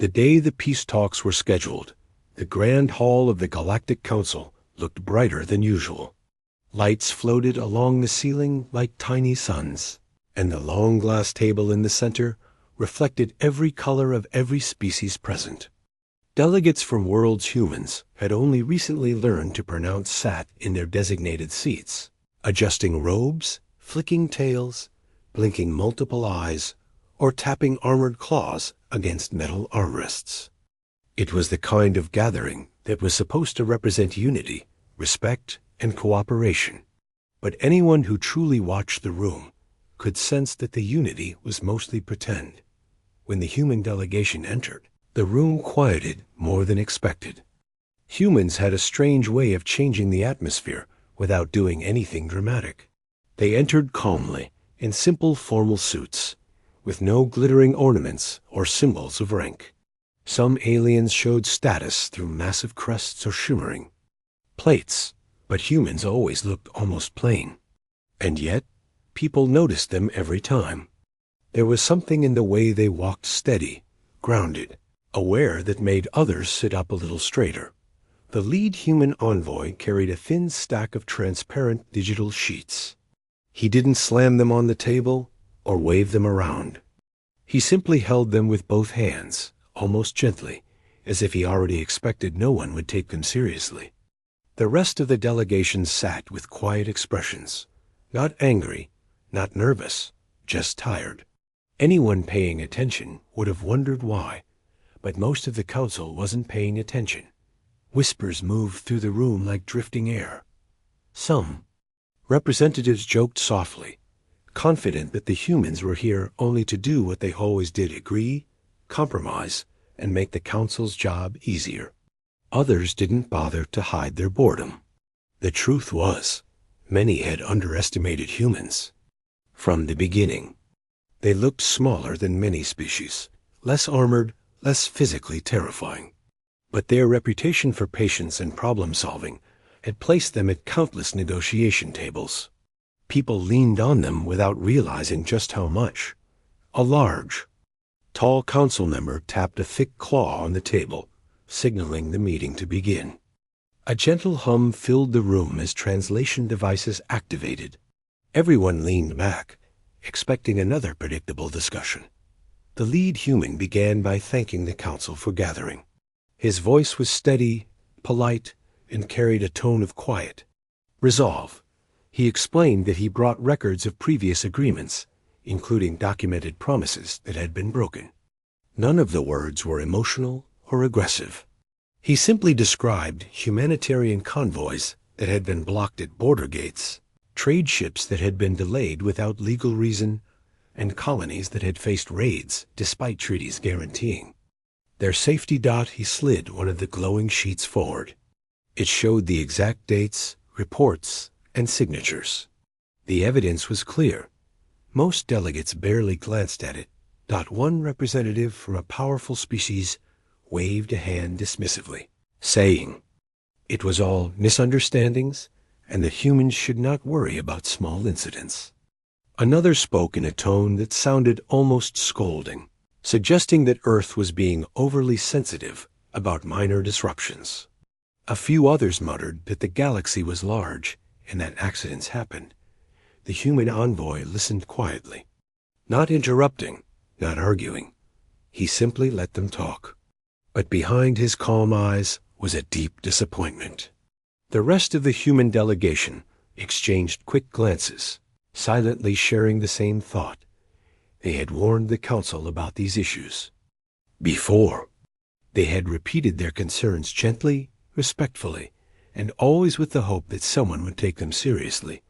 The day the peace talks were scheduled, the grand hall of the Galactic Council looked brighter than usual. Lights floated along the ceiling like tiny suns, and the long glass table in the center reflected every color of every species present. Delegates from world's humans had only recently learned to pronounce sat in their designated seats, adjusting robes, flicking tails, blinking multiple eyes, or tapping armored claws against metal armrests. It was the kind of gathering that was supposed to represent unity, respect, and cooperation. But anyone who truly watched the room could sense that the unity was mostly pretend. When the human delegation entered, the room quieted more than expected. Humans had a strange way of changing the atmosphere without doing anything dramatic. They entered calmly, in simple formal suits, with no glittering ornaments or symbols of rank. Some aliens showed status through massive crests or shimmering plates, but humans always looked almost plain. And yet, people noticed them every time. There was something in the way they walked steady, grounded, aware that made others sit up a little straighter. The lead human envoy carried a thin stack of transparent digital sheets. He didn't slam them on the table or wave them around. He simply held them with both hands, almost gently, as if he already expected no one would take them seriously. The rest of the delegation sat with quiet expressions, not angry, not nervous, just tired. Anyone paying attention would have wondered why, but most of the council wasn't paying attention. Whispers moved through the room like drifting air. Some representatives joked softly, confident that the humans were here only to do what they always did: agree, compromise, and make the council's job easier. Others didn't bother to hide their boredom. The truth was, many had underestimated humans. From the beginning, they looked smaller than many species, less armored, less physically terrifying. But their reputation for patience and problem-solving had placed them at countless negotiation tables. People leaned on them without realizing just how much. A large, tall council member tapped a thick claw on the table, signaling the meeting to begin. A gentle hum filled the room as translation devices activated. Everyone leaned back, expecting another predictable discussion. The lead human began by thanking the council for gathering. His voice was steady, polite, and carried a tone of quiet resolve. He explained that he brought records of previous agreements, including documented promises that had been broken. None of the words were emotional or aggressive. He simply described humanitarian convoys that had been blocked at border gates, trade ships that had been delayed without legal reason, and colonies that had faced raids despite treaties guaranteeing their safety. He slid one of the glowing sheets forward. It showed the exact dates, reports, and signatures. The evidence was clear. Most delegates barely glanced at it. One representative from a powerful species waved a hand dismissively, saying it was all misunderstandings and the humans should not worry about small incidents. Another spoke in a tone that sounded almost scolding, suggesting that Earth was being overly sensitive about minor disruptions. A few others muttered that the galaxy was large and that accidents happened. The human envoy listened quietly, not interrupting, not arguing. He simply let them talk. But behind his calm eyes was a deep disappointment. The rest of the human delegation exchanged quick glances, silently sharing the same thought. They had warned the council about these issues before. They had repeated their concerns gently, respectfully, and always with the hope that someone would take them seriously.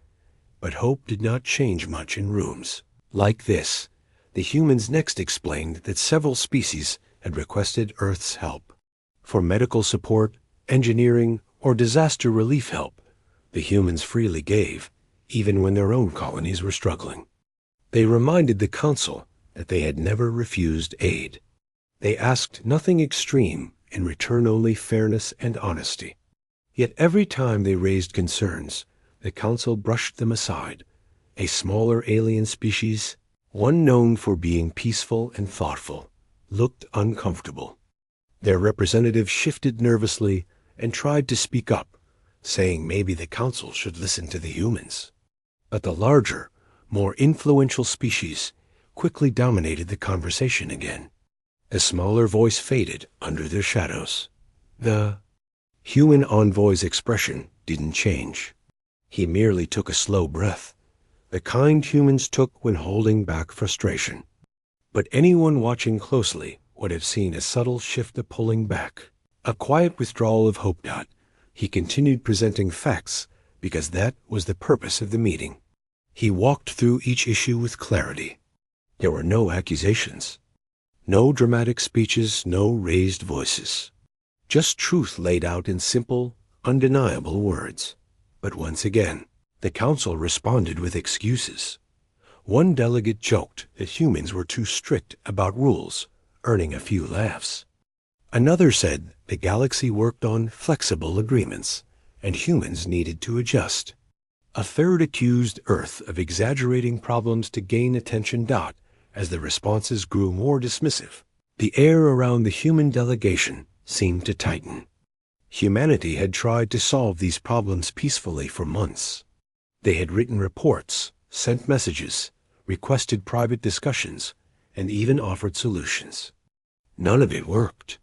But hope did not change much in rooms like this. The humans next explained that several species had requested Earth's help for medical support, engineering, or disaster relief help. The humans freely gave, even when their own colonies were struggling. They reminded the council that they had never refused aid. They asked nothing extreme, in return only fairness and honesty. Yet every time they raised concerns, the council brushed them aside. A smaller alien species, one known for being peaceful and thoughtful, looked uncomfortable. Their representative shifted nervously and tried to speak up, saying maybe the council should listen to the humans. But the larger, more influential species quickly dominated the conversation again. A smaller voice faded under their shadows. The human envoy's expression didn't change. He merely took a slow breath, the kind humans took when holding back frustration. But anyone watching closely would have seen a subtle shift of pulling back, a quiet withdrawal of hope. He continued presenting facts because that was the purpose of the meeting. He walked through each issue with clarity. There were no accusations, no dramatic speeches, no raised voices. Just truth laid out in simple, undeniable words. But once again, the council responded with excuses. One delegate joked that humans were too strict about rules, earning a few laughs. Another said the galaxy worked on flexible agreements, and humans needed to adjust. A third accused Earth of exaggerating problems to gain attention. As the responses grew more dismissive, the air around the human delegation seemed to tighten. Humanity had tried to solve these problems peacefully for months. They had written reports, sent messages, requested private discussions, and even offered solutions. None of it worked.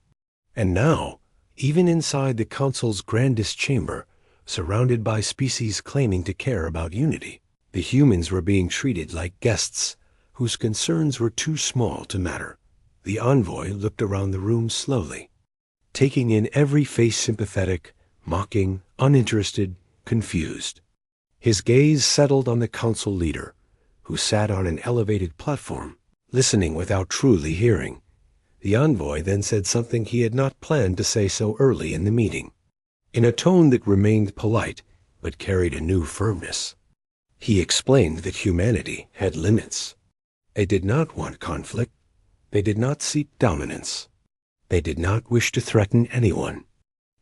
And now, even inside the council's grandest chamber, surrounded by species claiming to care about unity, the humans were being treated like guests whose concerns were too small to matter. The envoy looked around the room slowly, taking in every face, sympathetic, mocking, uninterested, confused. His gaze settled on the council leader, who sat on an elevated platform, listening without truly hearing. The envoy then said something he had not planned to say so early in the meeting, in a tone that remained polite but carried a new firmness. He explained that humanity had limits. They did not want conflict. They did not seek dominance. They did not wish to threaten anyone.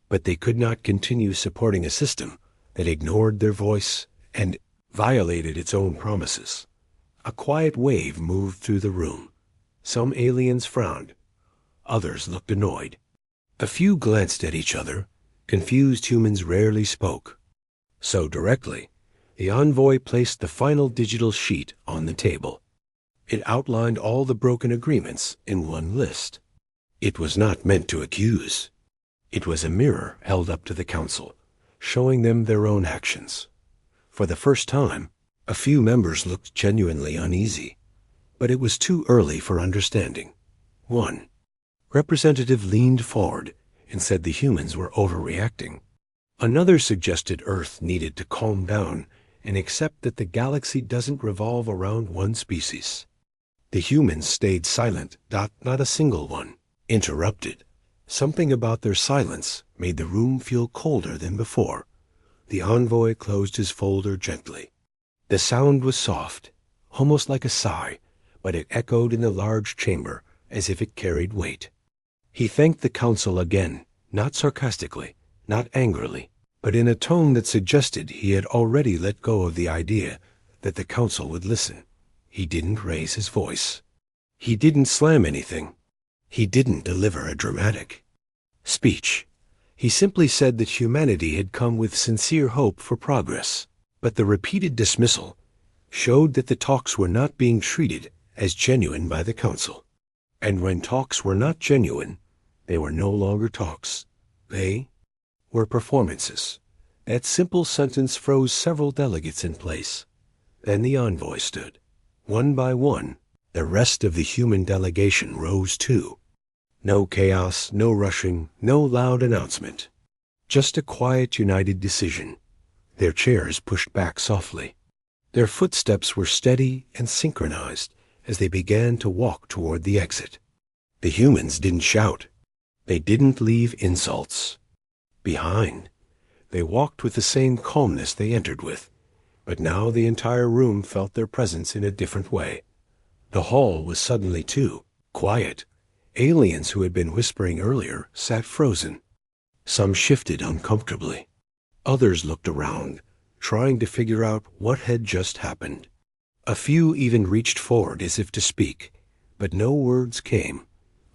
But they could not continue supporting a system that ignored their voice and violated its own promises. A quiet wave moved through the room. Some aliens frowned. Others looked annoyed. A few glanced at each other. Confused humans rarely spoke. So directly, the envoy placed the final digital sheet on the table. It outlined all the broken agreements in one list. It was not meant to accuse. It was a mirror held up to the council, showing them their own actions. For the first time, a few members looked genuinely uneasy, but it was too early for understanding. One representative leaned forward and said the humans were overreacting. Another suggested Earth needed to calm down and accept that the galaxy doesn't revolve around one species. The humans stayed silent. Not a single one interrupted. Something about their silence made the room feel colder than before. The envoy closed his folder gently. The sound was soft, almost like a sigh, but it echoed in the large chamber as if it carried weight. He thanked the council again, not sarcastically, not angrily, but in a tone that suggested he had already let go of the idea that the council would listen. He didn't raise his voice. He didn't slam anything. He didn't deliver a dramatic speech. He simply said that humanity had come with sincere hope for progress. But the repeated dismissal showed that the talks were not being treated as genuine by the council. And when talks were not genuine, they were no longer talks. They were performances. That simple sentence froze several delegates in place. Then the envoy stood. One by one, the rest of the human delegation rose too. No chaos, no rushing, no loud announcement. Just a quiet, united decision. Their chairs pushed back softly. Their footsteps were steady and synchronized as they began to walk toward the exit. The humans didn't shout. They didn't leave insults behind. They walked with the same calmness they entered with, but now the entire room felt their presence in a different way. The hall was suddenly too quiet. Aliens who had been whispering earlier sat frozen. Some shifted uncomfortably. Others looked around, trying to figure out what had just happened. A few even reached forward as if to speak, but no words came.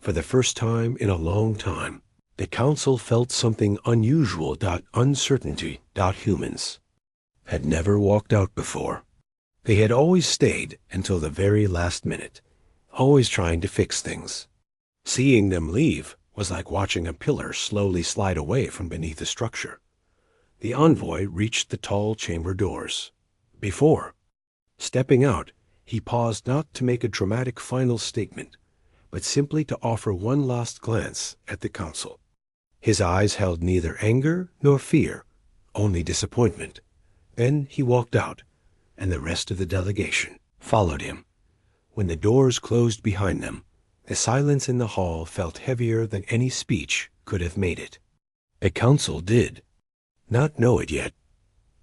For the first time in a long time, the council felt something unusual. Uncertainty. Humans had never walked out before. They had always stayed until the very last minute, always trying to fix things. Seeing them leave was like watching a pillar slowly slide away from beneath the structure. The envoy reached the tall chamber doors. Before stepping out, he paused not to make a dramatic final statement, but simply to offer one last glance at the council. His eyes held neither anger nor fear, only disappointment. Then he walked out, and the rest of the delegation followed him. When the doors closed behind them, the silence in the hall felt heavier than any speech could have made it. The council did not know it yet,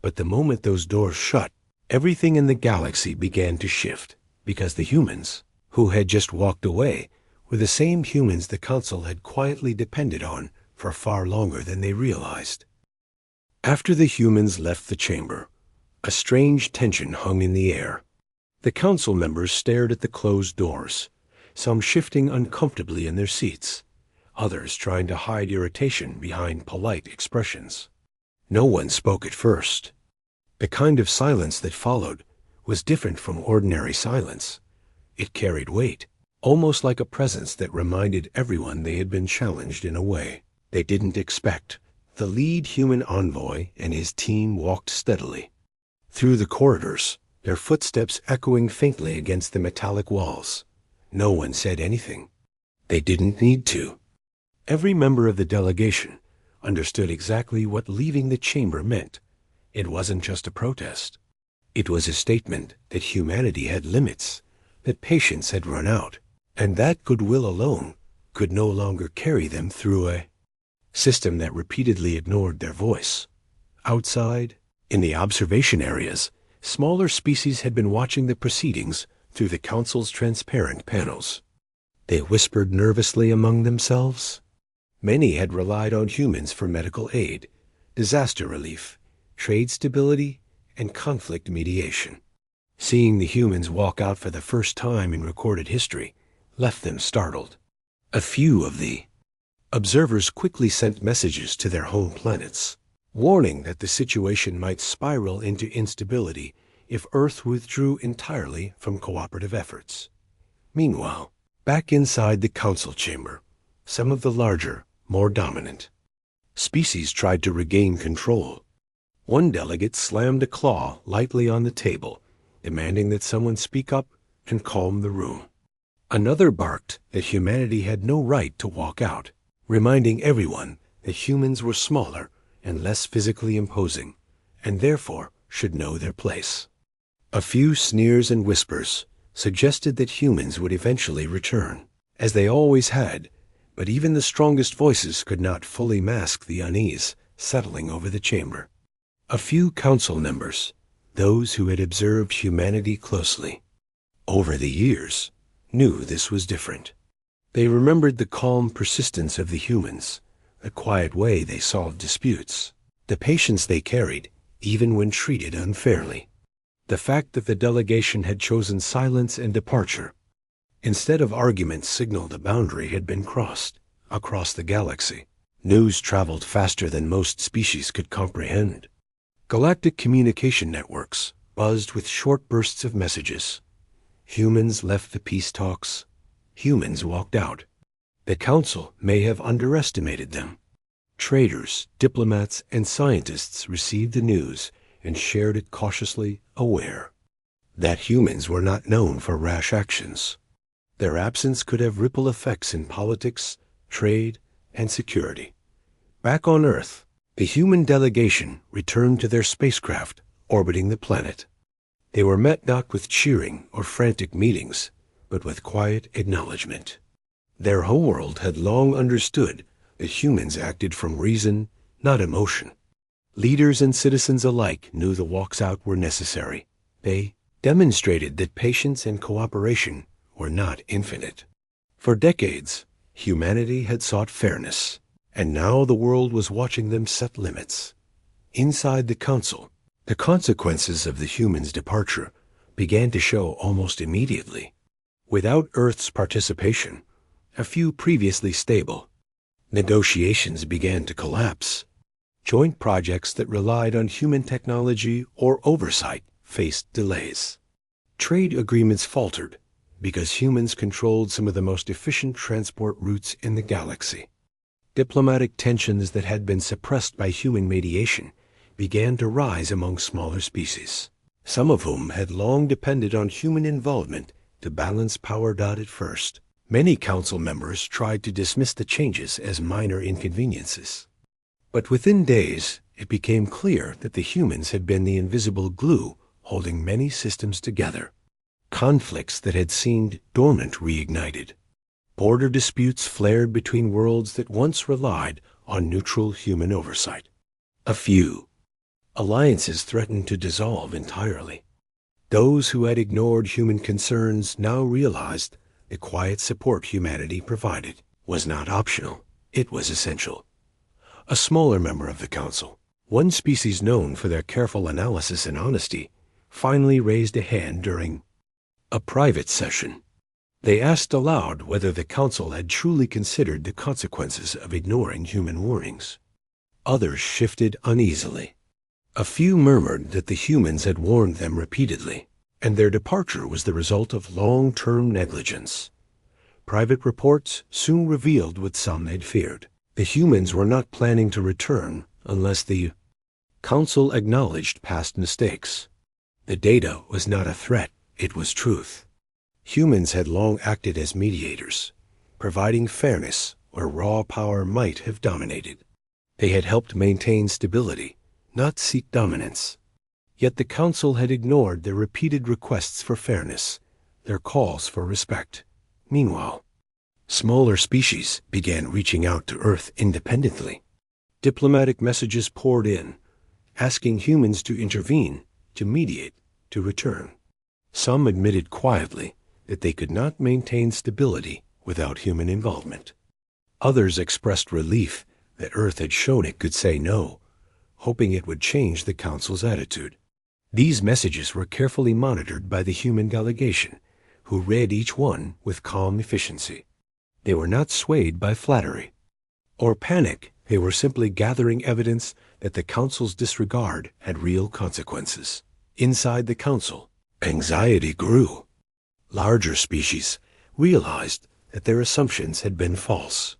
but the moment those doors shut, everything in the galaxy began to shift, because the humans who had just walked away were the same humans the council had quietly depended on for far longer than they realized. After the humans left the chamber, a strange tension hung in the air. The council members stared at the closed doors, some shifting uncomfortably in their seats, others trying to hide irritation behind polite expressions. No one spoke at first. The kind of silence that followed was different from ordinary silence. It carried weight, almost like a presence that reminded everyone they had been challenged in a way they didn't expect. The lead human envoy and his team walked steadily through the corridors, their footsteps echoing faintly against the metallic walls. No one said anything. They didn't need to. Every member of the delegation understood exactly what leaving the chamber meant. It wasn't just a protest. It was a statement that humanity had limits, that patience had run out, and that goodwill alone could no longer carry them through a system that repeatedly ignored their voice. Outside, in the observation areas, smaller species had been watching the proceedings through the council's transparent panels. They whispered nervously among themselves. Many had relied on humans for medical aid, disaster relief, trade stability, and conflict mediation. Seeing the humans walk out for the first time in recorded history left them startled. A few of the observers quickly sent messages to their home planets, warning that the situation might spiral into instability if Earth withdrew entirely from cooperative efforts. Meanwhile, back inside the council chamber, some of the larger, more dominant species tried to regain control. One delegate slammed a claw lightly on the table, demanding that someone speak up and calm the room. Another barked that humanity had no right to walk out, reminding everyone that humans were smaller and less physically imposing, and therefore should know their place. A few sneers and whispers suggested that humans would eventually return, as they always had, but even the strongest voices could not fully mask the unease settling over the chamber. A few council members, those who had observed humanity closely over the years, knew this was different. They remembered the calm persistence of the humans, the quiet way they solved disputes, the patience they carried even when treated unfairly. The fact that the delegation had chosen silence and departure instead of arguments signaled a boundary had been crossed across the galaxy. News traveled faster than most species could comprehend. Galactic communication networks buzzed with short bursts of messages. Humans left the peace talks. Humans walked out. The council may have underestimated them. Traders, diplomats, and scientists received the news and shared it cautiously, aware that humans were not known for rash actions. Their absence could have ripple effects in politics, trade, and security. Back on Earth, the human delegation returned to their spacecraft orbiting the planet. They were met not with cheering or frantic meetings, but with quiet acknowledgement. Their homeworld had long understood that humans acted from reason, not emotion. Leaders and citizens alike knew the walks out were necessary. They demonstrated that patience and cooperation were not infinite. For decades, humanity had sought fairness, and now the world was watching them set limits. Inside the council, the consequences of the humans' departure began to show almost immediately. Without Earth's participation, a few previously stable. Negotiations began to collapse. Joint projects that relied on human technology or oversight faced delays. Trade agreements faltered because humans controlled some of the most efficient transport routes in the galaxy. Diplomatic tensions that had been suppressed by human mediation began to rise among smaller species, some of whom had long depended on human involvement to balance power. At first, many council members tried to dismiss the changes as minor inconveniences. But within days, it became clear that the humans had been the invisible glue holding many systems together. Conflicts that had seemed dormant reignited. Border disputes flared between worlds that once relied on neutral human oversight. A few alliances threatened to dissolve entirely. Those who had ignored human concerns now realized the quiet support humanity provided was not optional, it was essential. A smaller member of the council, one species known for their careful analysis and honesty, finally raised a hand during a private session. They asked aloud whether the council had truly considered the consequences of ignoring human warnings. Others shifted uneasily. A few murmured that the humans had warned them repeatedly, and their departure was the result of long-term negligence. Private reports soon revealed what some had feared. The humans were not planning to return unless the council acknowledged past mistakes. The data was not a threat, it was truth. Humans had long acted as mediators, providing fairness where raw power might have dominated. They had helped maintain stability, not seek dominance. Yet the council had ignored their repeated requests for fairness, their calls for respect. Meanwhile, smaller species began reaching out to Earth independently. Diplomatic messages poured in, asking humans to intervene, to mediate, to return. Some admitted quietly that they could not maintain stability without human involvement. Others expressed relief that Earth had shown it could say no, hoping it would change the council's attitude. These messages were carefully monitored by the human delegation, who read each one with calm efficiency. They were not swayed by flattery or panic. They were simply gathering evidence that the council's disregard had real consequences. Inside the council, anxiety grew. Larger species realized that their assumptions had been false.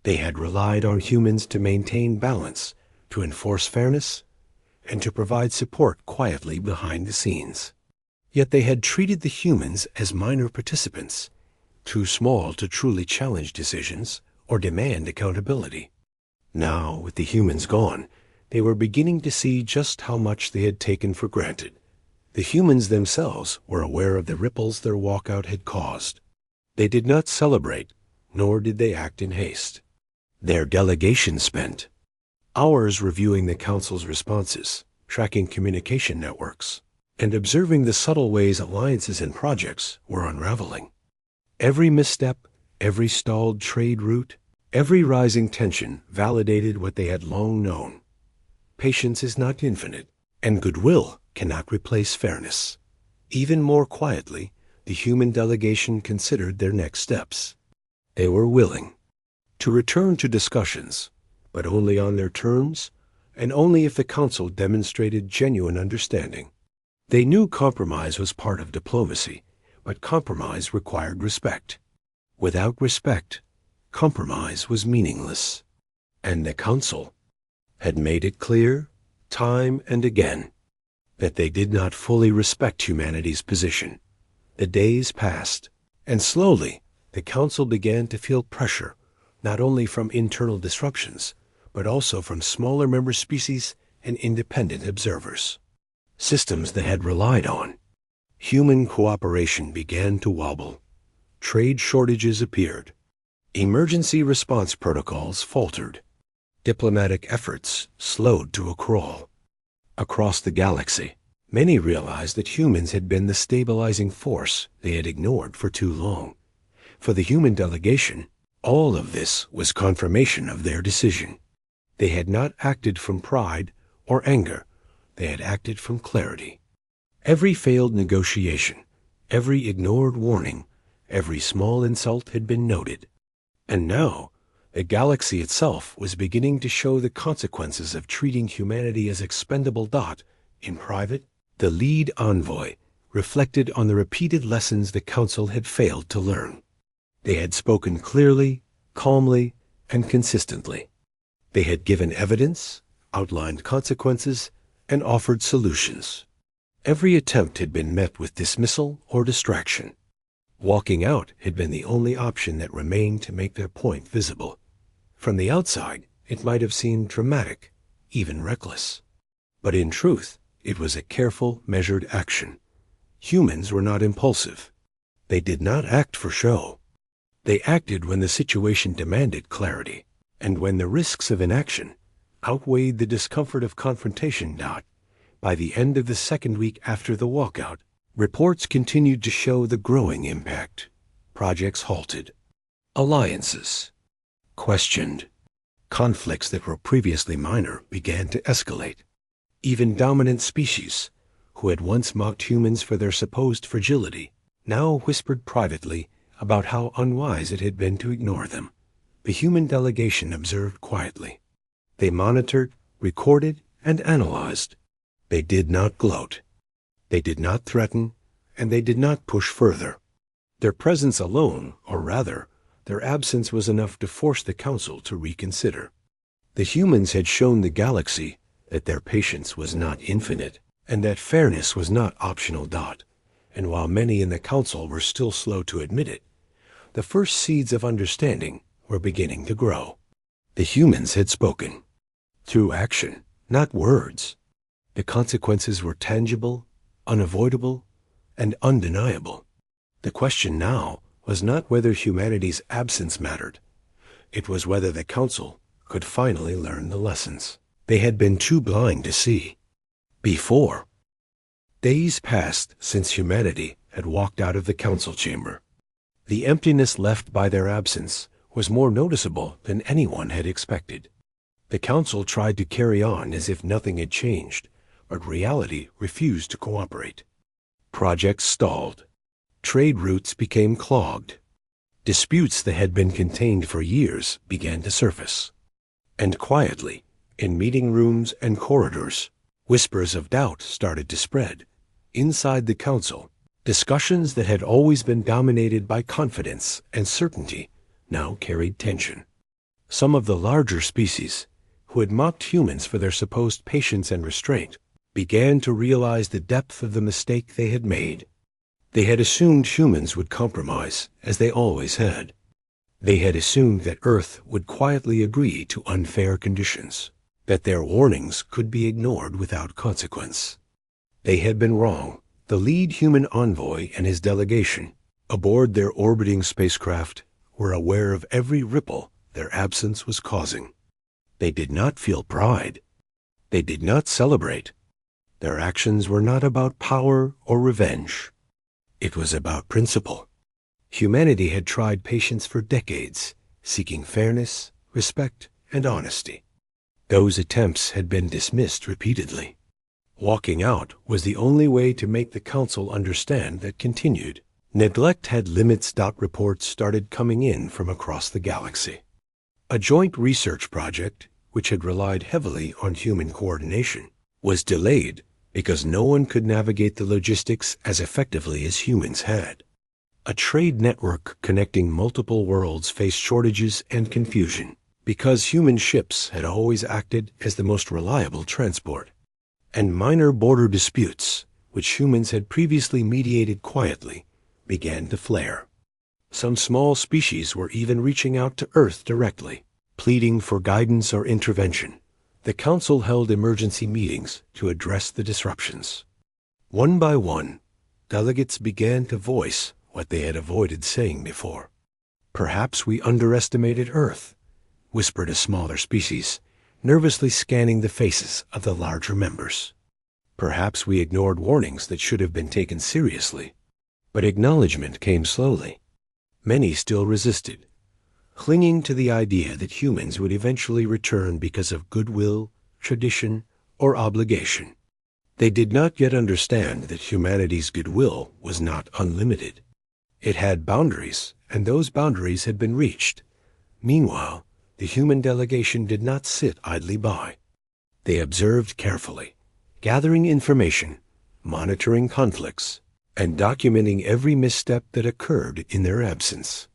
They had relied on humans to maintain balance, to enforce fairness, and to provide support quietly behind the scenes. Yet they had treated the humans as minor participants, too small to truly challenge decisions or demand accountability. Now, with the humans gone, they were beginning to see just how much they had taken for granted. The humans themselves were aware of the ripples their walkout had caused. They did not celebrate, nor did they act in haste. Their delegation spent hours reviewing the council's responses, tracking communication networks, and observing the subtle ways alliances and projects were unraveling. Every misstep, every stalled trade route, every rising tension validated what they had long known. Patience is not infinite, and goodwill cannot replace fairness. Even more quietly, the human delegation considered their next steps. They were willing to return to discussions, but only on their terms, and only if the council demonstrated genuine understanding. They knew compromise was part of diplomacy, but compromise required respect. Without respect, compromise was meaningless. And the council had made it clear, time and again, that they did not fully respect humanity's position. The days passed, and slowly the council began to feel pressure, not only from internal disruptions, but also from smaller member species and independent observers. Systems they had relied on. Human cooperation began to wobble. Trade shortages appeared. Emergency response protocols faltered. Diplomatic efforts slowed to a crawl. Across the galaxy, many realized that humans had been the stabilizing force they had ignored for too long. For the human delegation, all of this was confirmation of their decision. They had not acted from pride or anger. They had acted from clarity. Every failed negotiation, every ignored warning, every small insult had been noted. And now, the galaxy itself was beginning to show the consequences of treating humanity as expendable dot in private. The lead envoy reflected on the repeated lessons the Council had failed to learn. They had spoken clearly, calmly, and consistently. They had given evidence, outlined consequences, and offered solutions. Every attempt had been met with dismissal or distraction. Walking out had been the only option that remained to make their point visible. From the outside, it might have seemed dramatic, even reckless. But in truth, it was a careful, measured action. Humans were not impulsive. They did not act for show. They acted when the situation demanded clarity, and when the risks of inaction outweighed the discomfort of confrontation. By the end of the second week after the walkout, reports continued to show the growing impact. Projects halted. Alliances questioned. Conflicts that were previously minor began to escalate. Even dominant species, who had once mocked humans for their supposed fragility, now whispered privately about how unwise it had been to ignore them. The human delegation observed quietly. They monitored, recorded, and analyzed. They did not gloat. They did not threaten, and they did not push further. Their presence alone, or rather, their absence, was enough to force the Council to reconsider. The humans had shown the galaxy that their patience was not infinite, and that fairness was not optional. And while many in the Council were still slow to admit it, the first seeds of understanding were beginning to grow. The humans had spoken. Through action, not words. The consequences were tangible, unavoidable, and undeniable. The question now was not whether humanity's absence mattered. It was whether the Council could finally learn the lessons they had been too blind to see before. Days passed since humanity had walked out of the Council chamber. The emptiness left by their absence was more noticeable than anyone had expected. The Council tried to carry on as if nothing had changed, but reality refused to cooperate. Projects stalled. Trade routes became clogged. Disputes that had been contained for years began to surface. And quietly, in meeting rooms and corridors, whispers of doubt started to spread. Inside the Council, discussions that had always been dominated by confidence and certainty now carried tension. Some of the larger species, who had mocked humans for their supposed patience and restraint, began to realize the depth of the mistake they had made. They had assumed humans would compromise, as they always had. They had assumed that Earth would quietly agree to unfair conditions, that their warnings could be ignored without consequence. They had been wrong. The lead human envoy and his delegation, aboard their orbiting spacecraft, were aware of every ripple their absence was causing. They did not feel pride. They did not celebrate. Their actions were not about power or revenge. It was about principle. Humanity had tried patience for decades, seeking fairness, respect, and honesty. Those attempts had been dismissed repeatedly. Walking out was the only way to make the Council understand that continued neglect had limits. Reports started coming in from across the galaxy. A joint research project, which had relied heavily on human coordination, was delayed because no one could navigate the logistics as effectively as humans had. A trade network connecting multiple worlds faced shortages and confusion because human ships had always acted as the most reliable transport. And minor border disputes, which humans had previously mediated quietly, began to flare. Some small species were even reaching out to Earth directly, pleading for guidance or intervention. The Council held emergency meetings to address the disruptions. One by one, delegates began to voice what they had avoided saying before. "Perhaps we underestimated Earth," whispered a smaller species, nervously scanning the faces of the larger members. "Perhaps we ignored warnings that should have been taken seriously." But acknowledgement came slowly. Many still resisted, clinging to the idea that humans would eventually return because of goodwill, tradition, or obligation. They did not yet understand that humanity's goodwill was not unlimited. It had boundaries, and those boundaries had been reached. Meanwhile, the human delegation did not sit idly by. They observed carefully, gathering information, monitoring conflicts, and documenting every misstep that occurred in their absence.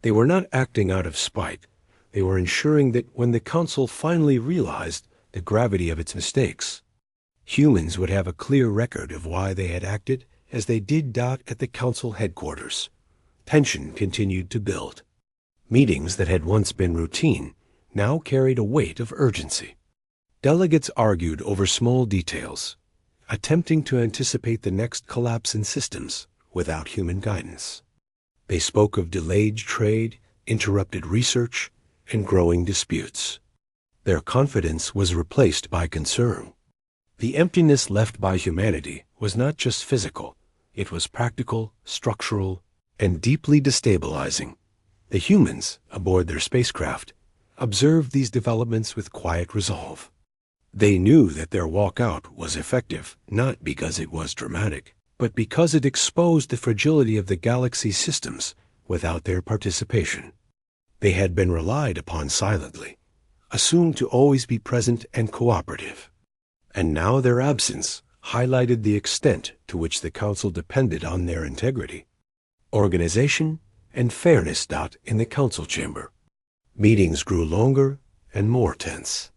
They were not acting out of spite. They were ensuring that when the Council finally realized the gravity of its mistakes, humans would have a clear record of why they had acted as they did at the Council headquarters. Tension continued to build. Meetings that had once been routine now carried a weight of urgency. Delegates argued over small details, attempting to anticipate the next collapse in systems without human guidance. They spoke of delayed trade, interrupted research, and growing disputes. Their confidence was replaced by concern. The emptiness left by humanity was not just physical, it was practical, structural, and deeply destabilizing. The humans, aboard their spacecraft, observed these developments with quiet resolve. They knew that their walkout was effective, not because it was dramatic, but because it exposed the fragility of the galaxy's systems without their participation. They had been relied upon silently, assumed to always be present and cooperative. And now their absence highlighted the extent to which the Council depended on their integrity, organization, and fairness. In the Council chamber, meetings grew longer and more tense.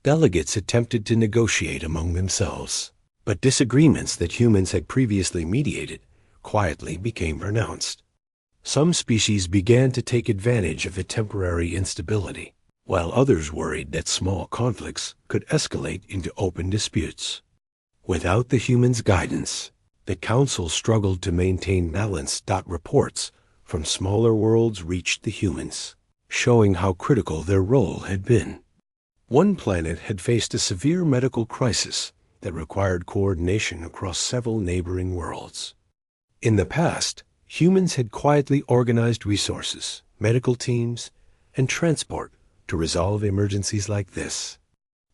Delegates attempted to negotiate among themselves, but disagreements that humans had previously mediated quietly became pronounced. Some species began to take advantage of the temporary instability, while others worried that small conflicts could escalate into open disputes. Without the humans' guidance, the Council struggled to maintain balance. Reports from smaller worlds reached the humans, showing how critical their role had been. One planet had faced a severe medical crisis that required coordination across several neighboring worlds. In the past, humans had quietly organized resources, medical teams, and transport to resolve emergencies like this.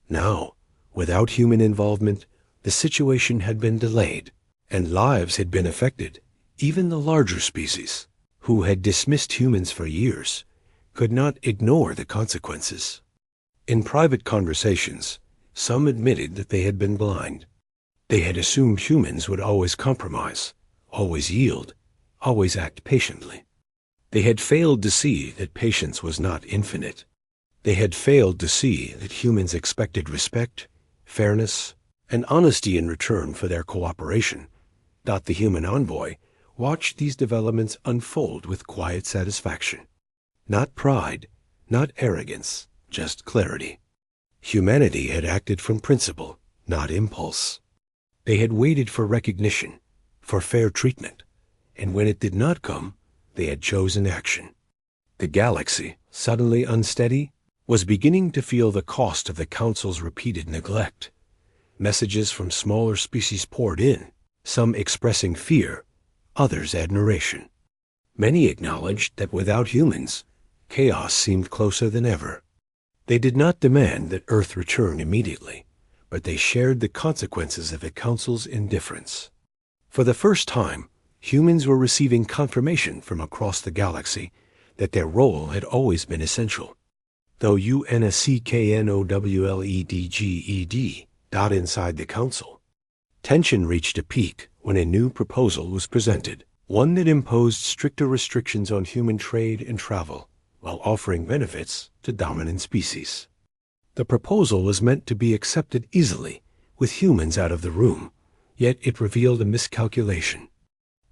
Now, without human involvement, the situation had been delayed, and lives had been affected. Even the larger species, who had dismissed humans for years, could not ignore the consequences. In private conversations, some admitted that they had been blind. They had assumed humans would always compromise, always yield, always act patiently. They had failed to see that patience was not infinite. They had failed to see that humans expected respect, fairness, and honesty in return for their cooperation. The human envoy watched these developments unfold with quiet satisfaction. Not pride, not arrogance, just clarity. Humanity had acted from principle, not impulse. They had waited for recognition, for fair treatment, and when it did not come, they had chosen action. The galaxy, suddenly unsteady, was beginning to feel the cost of the Council's repeated neglect. Messages from smaller species poured in, some expressing fear, others admiration. Many acknowledged that without humans, chaos seemed closer than ever. They did not demand that Earth return immediately, but they shared the consequences of the Council's indifference. For the first time, humans were receiving confirmation from across the galaxy that their role had always been essential. Though UNSCKNOWLEDGED inside the Council, tension reached a peak when a new proposal was presented, one that imposed stricter restrictions on human trade and travel, while offering benefits to dominant species. The proposal was meant to be accepted easily, with humans out of the room, yet it revealed a miscalculation.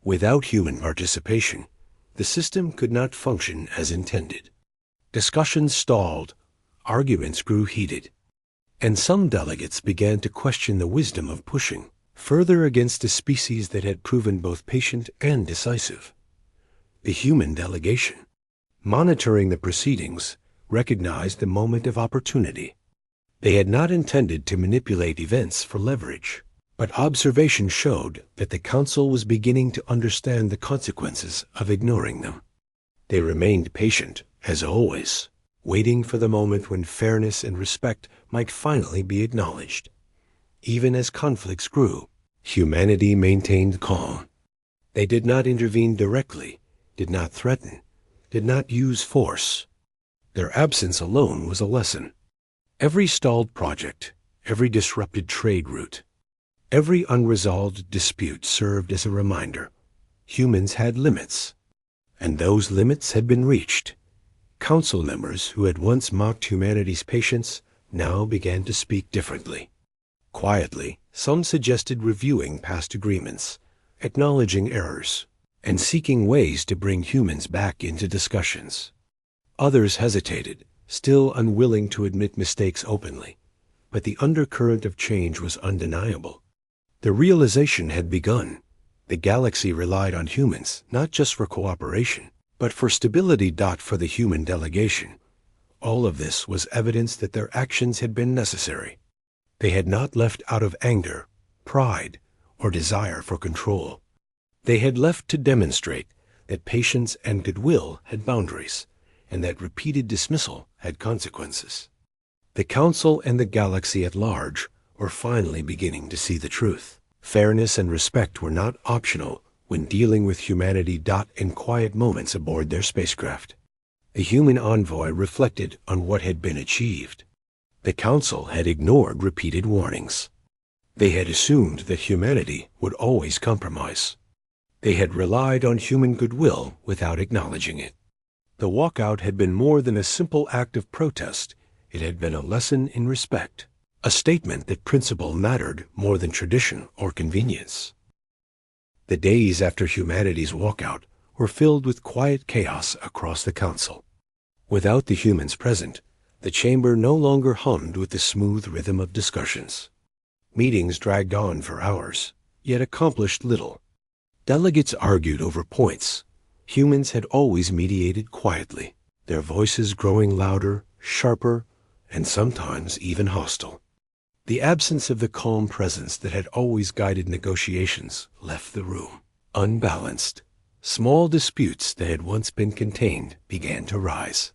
Without human participation, the system could not function as intended. Discussions stalled, arguments grew heated, and some delegates began to question the wisdom of pushing further against a species that had proven both patient and decisive. The human delegation, monitoring the proceedings, recognized the moment of opportunity. They had not intended to manipulate events for leverage, but observation showed that the Council was beginning to understand the consequences of ignoring them. They remained patient, as always, waiting for the moment when fairness and respect might finally be acknowledged. Even as conflicts grew, humanity maintained calm. They did not intervene directly, did not threaten, did not use force. Their absence alone was a lesson. Every stalled project, every disrupted trade route, every unresolved dispute served as a reminder. Humans had limits, and those limits had been reached. Council members who had once mocked humanity's patience now began to speak differently. Quietly, some suggested reviewing past agreements, acknowledging errors, and seeking ways to bring humans back into discussions. Others hesitated, still unwilling to admit mistakes openly, but the undercurrent of change was undeniable. The realization had begun. The galaxy relied on humans not just for cooperation, but for stability. For the human delegation, all of this was evidence that their actions had been necessary. They had not left out of anger, pride, or desire for control. They had left to demonstrate that patience and goodwill had boundaries, and that repeated dismissal had consequences. The Council and the galaxy at large were finally beginning to see the truth. Fairness and respect were not optional when dealing with humanity. In quiet moments aboard their spacecraft, the human envoy reflected on what had been achieved. The Council had ignored repeated warnings. They had assumed that humanity would always compromise. They had relied on human goodwill without acknowledging it. The walkout had been more than a simple act of protest. It had been a lesson in respect, a statement that principle mattered more than tradition or convenience. The days after humanity's walkout were filled with quiet chaos across the Council. Without the humans present, the chamber no longer hummed with the smooth rhythm of discussions. Meetings dragged on for hours, yet accomplished little. Delegates argued over points. Humans had always mediated quietly, their voices growing louder, sharper, and sometimes even hostile. The absence of the calm presence that had always guided negotiations left the room. Unbalanced, small disputes that had once been contained began to rise.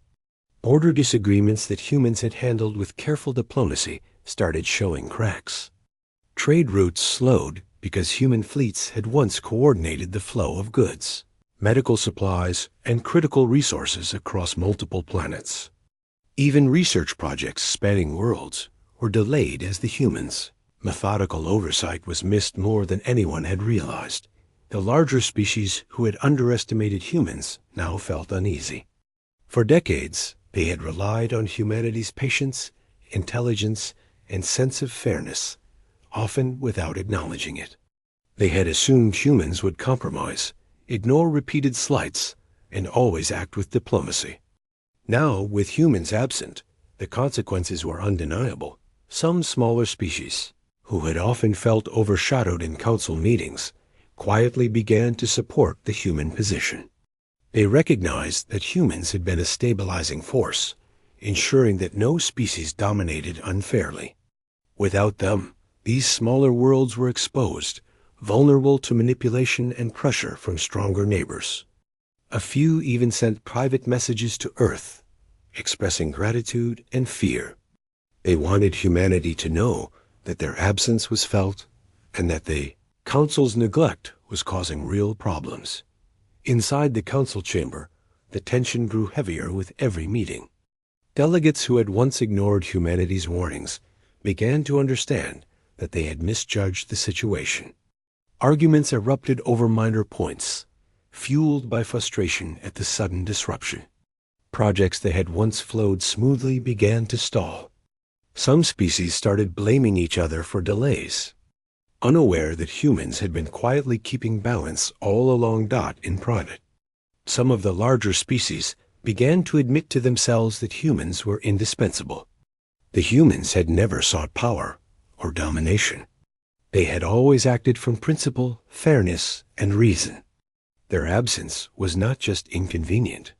Border disagreements that humans had handled with careful diplomacy started showing cracks. Trade routes slowed because human fleets had once coordinated the flow of goods, medical supplies, and critical resources across multiple planets. Even research projects spanning worlds were delayed as the humans. Methodical oversight was missed more than anyone had realized. The larger species who had underestimated humans now felt uneasy. For decades, they had relied on humanity's patience, intelligence, and sense of fairness, often without acknowledging it. They had assumed humans would compromise, ignore repeated slights, and always act with diplomacy. Now, with humans absent, the consequences were undeniable. Some smaller species, who had often felt overshadowed in council meetings, quietly began to support the human position. They recognized that humans had been a stabilizing force, ensuring that no species dominated unfairly. Without them, these smaller worlds were exposed, vulnerable to manipulation and pressure from stronger neighbors. A few even sent private messages to Earth, expressing gratitude and fear. They wanted humanity to know that their absence was felt and that the Council's neglect was causing real problems. Inside the Council chamber, the tension grew heavier with every meeting. Delegates who had once ignored humanity's warnings began to understand that they had misjudged the situation. Arguments erupted over minor points, fueled by frustration at the sudden disruption. Projects that had once flowed smoothly began to stall. Some species started blaming each other for delays, unaware that humans had been quietly keeping balance all along. In private, some of the larger species began to admit to themselves that humans were indispensable. The humans had never sought power or domination. They had always acted from principle, fairness, and reason. Their absence was not just inconvenient.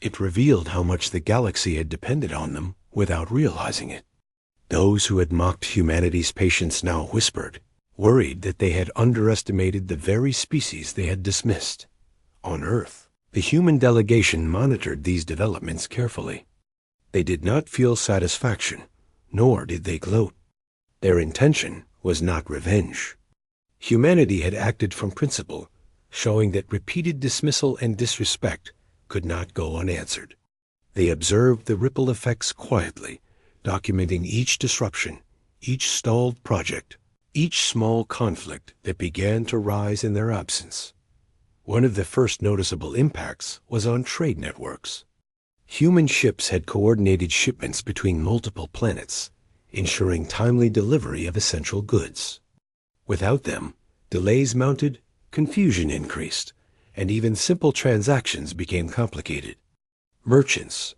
It revealed how much the galaxy had depended on them without realizing it. Those who had mocked humanity's patience now whispered, worried that they had underestimated the very species they had dismissed. On Earth, the human delegation monitored these developments carefully. They did not feel satisfaction, nor did they gloat. Their intention was not revenge. Humanity had acted from principle, showing that repeated dismissal and disrespect could not go unanswered. They observed the ripple effects quietly, documenting each disruption, each stalled project, each small conflict that began to rise in their absence. One of the first noticeable impacts was on trade networks. Human ships had coordinated shipments between multiple planets, ensuring timely delivery of essential goods. Without them, delays mounted, confusion increased, and even simple transactions became complicated. Merchants,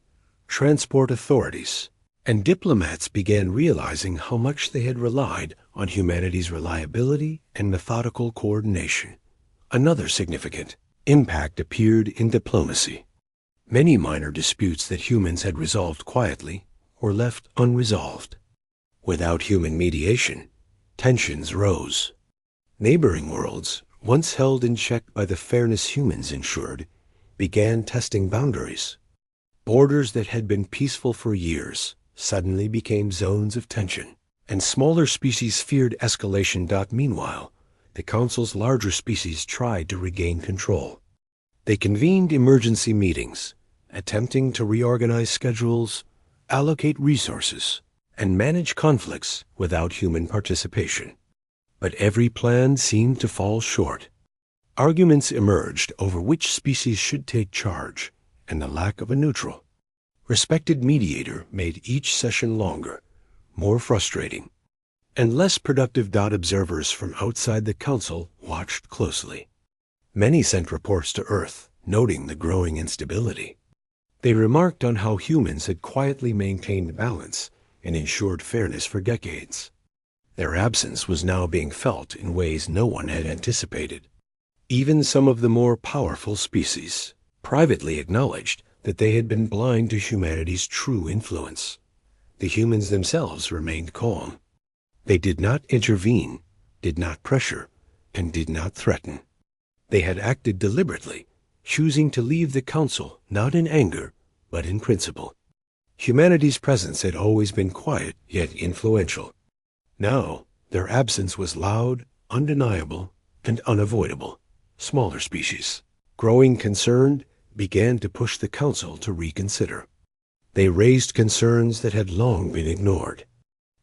transport authorities, and diplomats began realizing how much they had relied on humanity's reliability and methodical coordination. Another significant impact appeared in diplomacy. Many minor disputes that humans had resolved quietly were left unresolved. Without human mediation, tensions rose. Neighboring worlds, once held in check by the fairness humans ensured, began testing boundaries. Borders that had been peaceful for years suddenly became zones of tension, and smaller species feared escalation. Meanwhile, the Council's larger species tried to regain control. They convened emergency meetings, attempting to reorganize schedules, allocate resources, and manage conflicts without human participation. But every plan seemed to fall short. Arguments emerged over which species should take charge, and the lack of a neutral, respected mediator made each session longer, more frustrating, and less productive. Observers from outside the Council watched closely. Many sent reports to Earth, noting the growing instability. They remarked on how humans had quietly maintained balance and ensured fairness for decades. Their absence was now being felt in ways no one had anticipated. Even some of the more powerful species privately acknowledged that they had been blind to humanity's true influence. The humans themselves remained calm. They did not intervene, did not pressure, and did not threaten. They had acted deliberately, choosing to leave the Council not in anger, but in principle. Humanity's presence had always been quiet yet influential. Now, their absence was loud, undeniable, and unavoidable. Smaller species, growing concerned, began to push the Council to reconsider. They raised concerns that had long been ignored.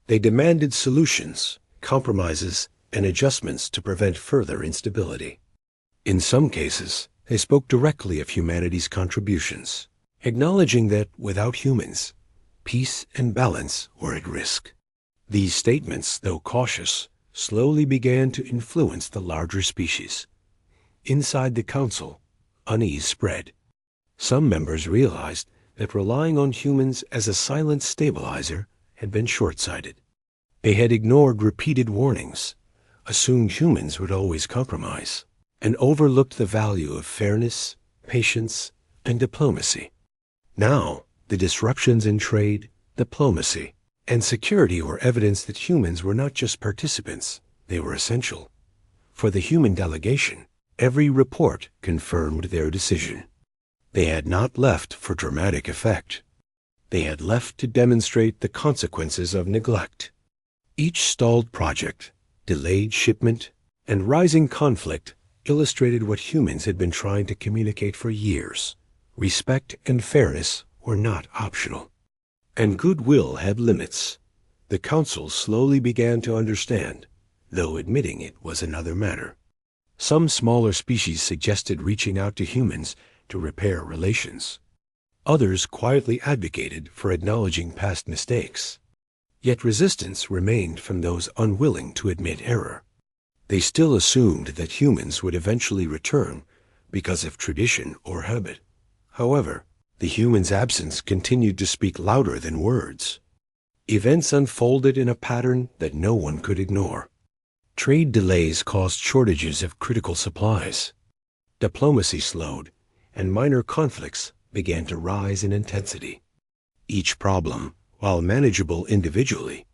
They demanded solutions, compromises, and adjustments to prevent further instability. In some cases, they spoke directly of humanity's contributions, acknowledging that without humans, peace and balance were at risk. These statements, though cautious, slowly began to influence the larger species. Inside the Council, unease spread. Some members realized that relying on humans as a silent stabilizer had been short-sighted. They had ignored repeated warnings, assumed humans would always compromise, and overlooked the value of fairness, patience, and diplomacy. Now, the disruptions in trade, diplomacy, and security were evidence that humans were not just participants, they were essential. For the human delegation, every report confirmed their decision. They had not left for dramatic effect. They had left to demonstrate the consequences of neglect. Each stalled project, delayed shipment, and rising conflict illustrated what humans had been trying to communicate for years. Respect and fairness were not optional. And goodwill had limits. The Council slowly began to understand, though admitting it was another matter. Some smaller species suggested reaching out to humans to repair relations. Others quietly advocated for acknowledging past mistakes. Yet resistance remained from those unwilling to admit error. They still assumed that humans would eventually return because of tradition or habit. However, the humans' absence continued to speak louder than words. Events unfolded in a pattern that no one could ignore. Trade delays caused shortages of critical supplies. Diplomacy slowed, and minor conflicts began to rise in intensity. Each problem, while manageable individually,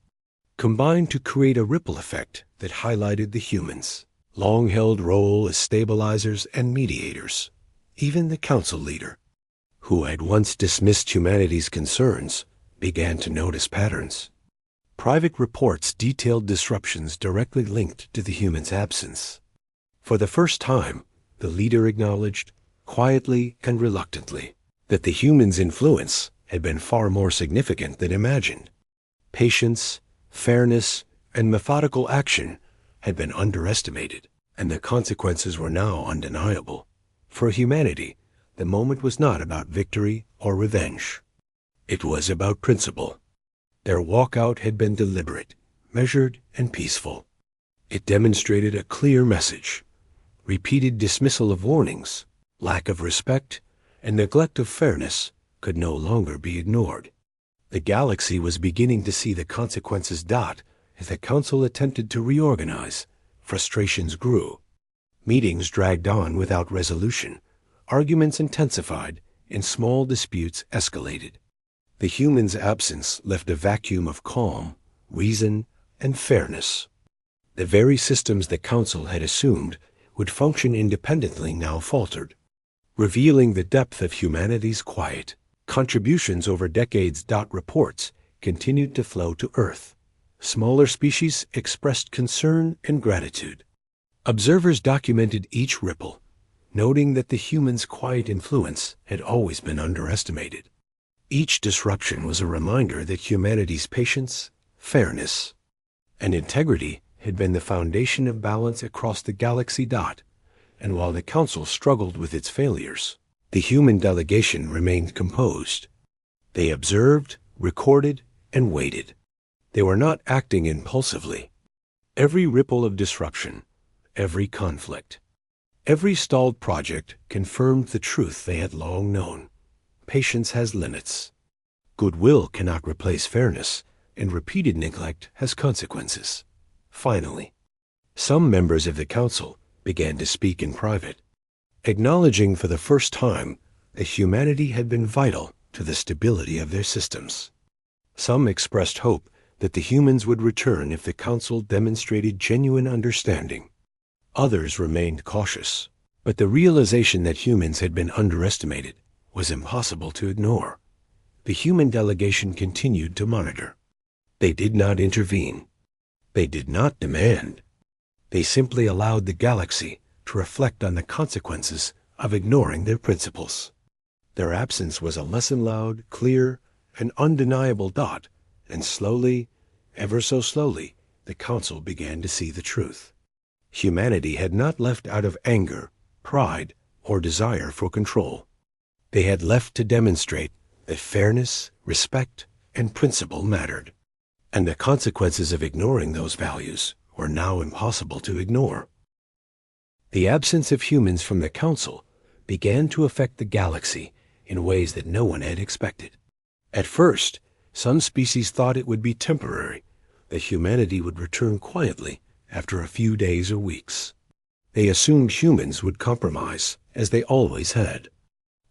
combined to create a ripple effect that highlighted the humans' long-held role as stabilizers and mediators. Even the Council leader, who had once dismissed humanity's concerns, began to notice patterns. Private reports detailed disruptions directly linked to the humans' absence. For the first time, the leader acknowledged, quietly and reluctantly, that the humans' influence had been far more significant than imagined. Patience, fairness, and methodical action had been underestimated, and the consequences were now undeniable. For humanity, the moment was not about victory or revenge. It was about principle. Their walkout had been deliberate, measured, and peaceful. It demonstrated a clear message. Repeated dismissal of warnings, lack of respect, and neglect of fairness could no longer be ignored. The galaxy was beginning to see the consequences. As the council attempted to reorganize, frustrations grew. Meetings dragged on without resolution. Arguments intensified, and small disputes escalated. The humans' absence left a vacuum of calm, reason, and fairness. The very systems the council had assumed would function independently now faltered, revealing the depth of humanity's quiet. Contributions over decades. Reports continued to flow to Earth. Smaller species expressed concern and gratitude. Observers documented each ripple, noting that the humans' quiet influence had always been underestimated. Each disruption was a reminder that humanity's patience, fairness, and integrity had been the foundation of balance across the galaxy. And while the council struggled with its failures, the human delegation remained composed. They observed, recorded, and waited. They were not acting impulsively. Every ripple of disruption, every conflict, every stalled project confirmed the truth they had long known. Patience has limits. Goodwill cannot replace fairness, and repeated neglect has consequences. Finally, some members of the council began to speak in private, acknowledging for the first time that humanity had been vital to the stability of their systems. Some expressed hope that the humans would return if the council demonstrated genuine understanding. Others remained cautious, but the realization that humans had been underestimated was impossible to ignore. The human delegation continued to monitor. They did not intervene. They did not demand. They simply allowed the galaxy to reflect on the consequences of ignoring their principles. Their absence was a lesson loud, clear, and undeniable. And slowly, ever so slowly, the council began to see the truth. Humanity had not left out of anger, pride, or desire for control. They had left to demonstrate that fairness, respect, and principle mattered. And the consequences of ignoring those values were now impossible to ignore. The absence of humans from the council began to affect the galaxy in ways that no one had expected. At first, some species thought it would be temporary, that humanity would return quietly after a few days or weeks. They assumed humans would compromise, as they always had.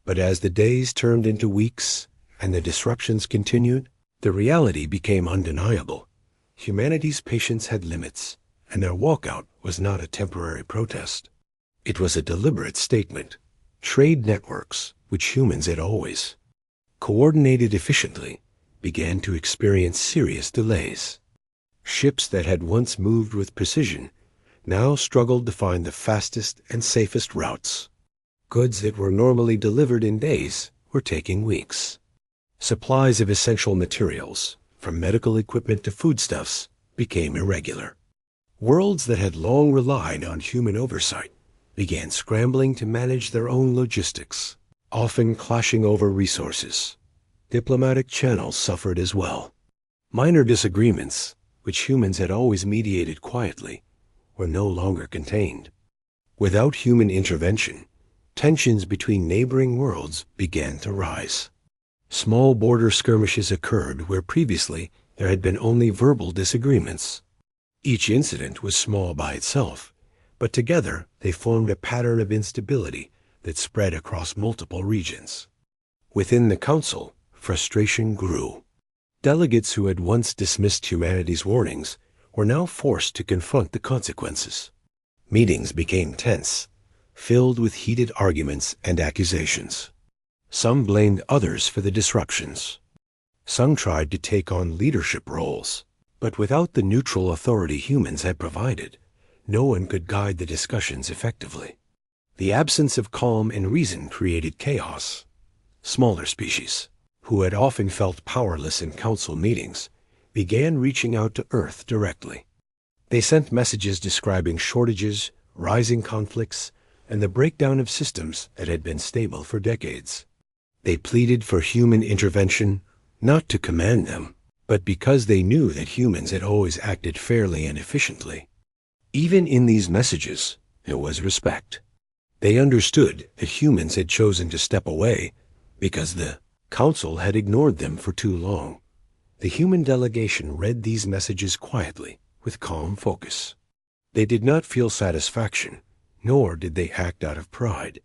But as the days turned into weeks and the disruptions continued, the reality became undeniable. Humanity's patience had limits, and their walkout was not a temporary protest. It was a deliberate statement. Trade networks, which humans had always coordinated efficiently, began to experience serious delays. Ships that had once moved with precision now struggled to find the fastest and safest routes. Goods that were normally delivered in days were taking weeks. Supplies of essential materials, from medical equipment to foodstuffs, became irregular. Worlds that had long relied on human oversight began scrambling to manage their own logistics, often clashing over resources. Diplomatic channels suffered as well. Minor disagreements, which humans had always mediated quietly, were no longer contained. Without human intervention, tensions between neighboring worlds began to rise. Small border skirmishes occurred where previously there had been only verbal disagreements. Each incident was small by itself, but together they formed a pattern of instability that spread across multiple regions. Within the council, frustration grew. Delegates who had once dismissed humanity's warnings were now forced to confront the consequences. Meetings became tense, filled with heated arguments and accusations. Some blamed others for the disruptions. Some tried to take on leadership roles, but without the neutral authority humans had provided, no one could guide the discussions effectively. The absence of calm and reason created chaos. Smaller species, who had often felt powerless in council meetings, began reaching out to Earth directly. They sent messages describing shortages, rising conflicts, and the breakdown of systems that had been stable for decades. They pleaded for human intervention, not to command them, but because they knew that humans had always acted fairly and efficiently. Even in these messages, there was respect. They understood that humans had chosen to step away because the Council had ignored them for too long. The human delegation read these messages quietly, with calm focus. They did not feel satisfaction, nor did they act out of pride.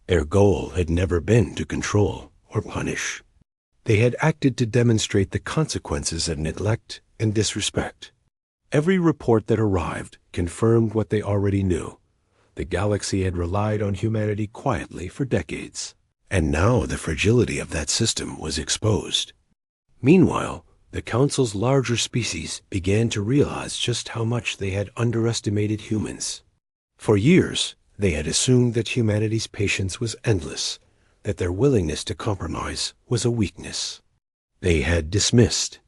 Their goal had never been to control or punish. They had acted to demonstrate the consequences of neglect and disrespect. Every report that arrived confirmed what they already knew. The galaxy had relied on humanity quietly for decades, and now the fragility of that system was exposed. Meanwhile, the Council's larger species began to realize just how much they had underestimated humans. For years, they had assumed that humanity's patience was endless, that their willingness to compromise was a weakness. They had dismissed